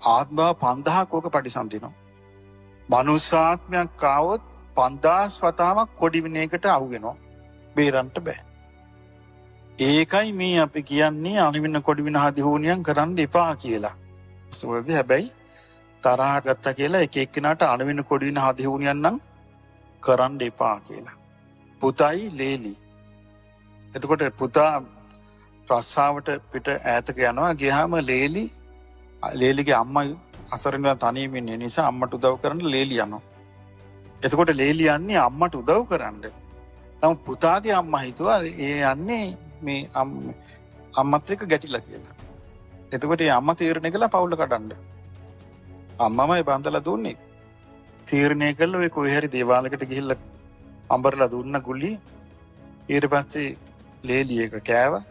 ආත්ම 5000ක ඕක පරිසම්දිනවා. මනුෂ්‍යාත්මයක් ආවොත් 5000 වතාවක් කොඩි වින එකට අහු වෙනවා. බේරන්න බෑ. ඒකයි මේ අපි කියන්නේ අණවින කොඩි වින හදිහෝනියන් කරන්න එපා කියලා. ඒකවලදී හැබැයි තරහට ගත්තා කියලා එක එක්කිනාට අණවින කොඩි වින හදිහෝනියන් නම් කරන්න එපා කියලා. පුතයි ලේලි. එතකොට පුතා රස්සාවට පිට ඈතක යනවා. ගියාම ලේලිගේ අම්මා අසරණ තනියම ඉන්න නිසා අම්මට උදව් කරන්න ලේලි යනවා. එතකොට ලේලි යන්නේ අම්මට උදව් කරන්න. නමුත් පුතාගේ අම්මා හිතුවා ඒ යන්නේ මේ අම්මත් එක්ක ගැටිලා කියලා. එතකොට ඒ අම්මා තීරණය කළා පවුල කඩන්න. අම්මමයි බන්දලා දුන්නේ. තීරණය කළා ඔය කොහේ හරි දේවාලයකට ගිහිල්ලා අඹරලා දුන්න ගුලි. ඊට පස්සේ ලේලි එක කෑවා.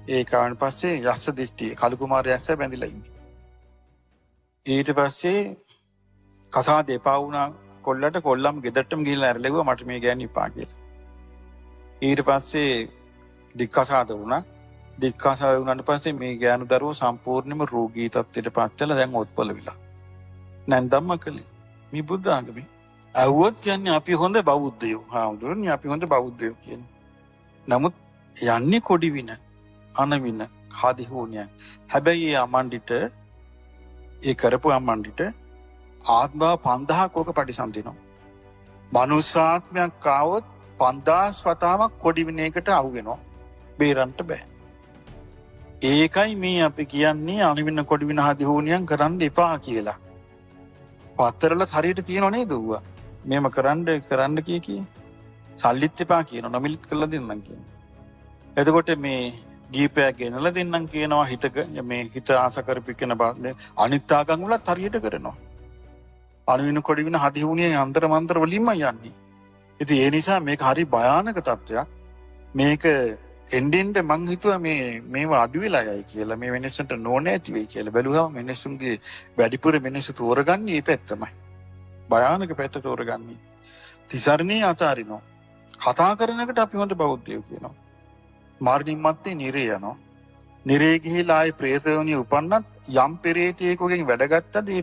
ඒ කාවන් පස්සේ යස්ස දිෂ්ටි කලු කුමාරයා ඇස්ස බැඳිලා ඉන්නේ. ඊට පස්සේ කසාද එපා වුණා කොල්ලට. කොල්ලම ගෙදරටම ගිහිල්ලා ඇරලෙව්වා මට මේ ගෑණි එපා කියලා. ඊට පස්සේ දික්කසාද වුණා. දික්කසාද වුණාට පස්සේ මේ ගෑනු දරුවෝ සම්පූර්ණයෙන්ම රෝගී තත්ත්වයට පත් වෙලා දැන් ඔත්පල විලා. නැන්දම්ම කලේ මේ බුද්ධ ආගමේ. අවුවත් කියන්නේ අපි හොඳ බෞද්ධයෝ. හාමුදුරනේ අපි හොඳ බෞද්ධයෝ කියන්නේ. නමුත් යන්නේ කොඩි වින අනවින හදිහෝනියන්. හැබැයි ඒ අමණ්ඩිට ඒ කරපු අමණ්ඩිට ආත්ම 5000ක ඕක පරිසම්දිනවා. මනුෂ්‍යාත්මයක් ආවොත් 5000 වතාවක් කොඩි වින එකට අහු වෙනවා. බේරන්න බෑ. ඒකයි මේ අපි කියන්නේ අනවින කොඩි වින හදිහෝනියන් කරන්න එපා කියලා. පත්තරවලත් හරියට තියෙනව නේද ඌවා? මේම කරන්න කී සල්ලිත් එපා කියනවා. නොමිලත් කරලා දෙන්නම් කියනවා. එතකොට මේ දීපයක් ගෙනලා දෙන්නම් කියනවා. හිත ආස කරපිකන බාන්නේ අනිත් ආගම් වලත් හරියට කරනවා. අනවින කොඩි වින හදිහෝනියන් අන්තර මන්තර වලින්ම යන්නේ. ඉතින් ඒ නිසා මේක හරි භයානක තත්ත්වයක්. මේක එන්ඩෙන්ඩ මං හිතුවා මේවා අඩු වෙලා යයි කියලා. මේ මිනිස්සුන්ට නෝන ඇති වෙයි කියලා. බැලුවම මිනිස්සුන්ගේ වැඩිපුර මිනිස්සු තෝරගන්නේ මේ පැත්තමයි. භයානක පැත්ත තෝරගන්නේ. තිසරණේ අතාරිනවා. කතා කරන එකට අපි හොඳ බෞද්ධයෝ කියනවා. මාර්ගින් මැත්තේ නිරේ යනවා. නිරේ ගිහිලා ආයේ ප්‍රේතයෝනිය උපන්නත් යම් පෙරේතයෙකුගෙන් වැඩ ගත්තද ඒ